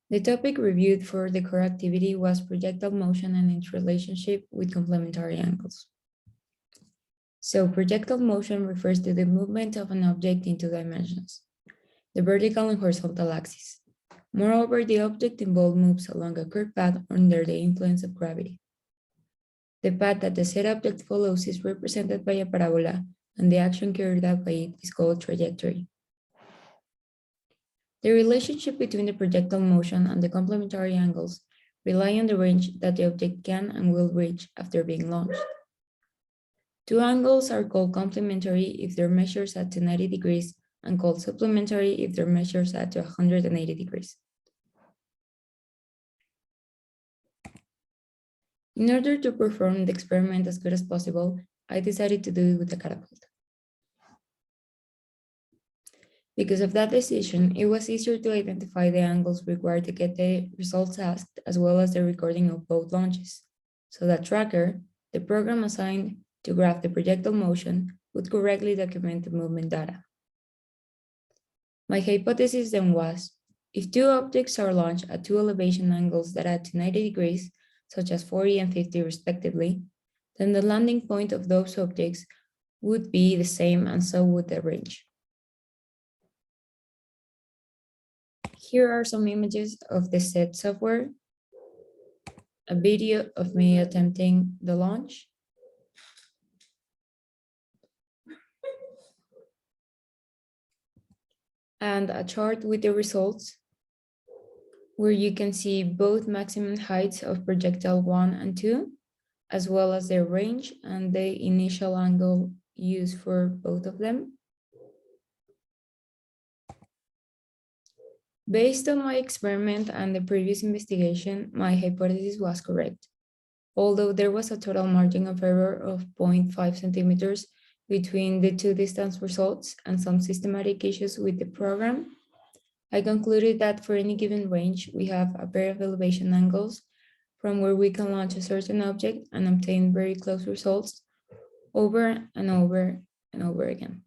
The topic reviewed for the core activity was projectile motion and its relationship with complementary angles. So projectile motion refers to the movement of an object in two dimensions, the vertical and horizontal axis. Moreover, the object involved moves along a curved path under the influence of gravity. The path that the said object follows is represented by a parabola, and the action carried out by it is called trajectory. The relationship between the projectile motion and the complementary angles rely on the range that the object can and will reach after being launched. Two angles are called complementary if their measures add to 90 degrees and called supplementary if their measures add to 180 degrees. In order to perform the experiment as good as possible, I decided to do it with a catapult. Because of that decision, it was easier to identify the angles required to get the results asked, as well as the recording of both launches. So that tracker, the program assigned to graph the projectile motion, would correctly document the movement data. My hypothesis then was, if two objects are launched at two elevation angles that add to 90 degrees, such as 40 and 50 respectively, then the landing point of those objects would be the same, and so would the range. Here are some images of the said software, a video of me attempting the launch, and a chart with the results, where you can see both maximum heights of projectile 1 and 2, as well as their range and the initial angle used for both of them. Based on my experiment and the previous investigation, my hypothesis was correct, although there was a total margin of error of 0.5 centimeters between the two distance results and some systematic issues with the program. I concluded that for any given range, we have a pair of elevation angles from where we can launch a certain object and obtain very close results over and over and over again.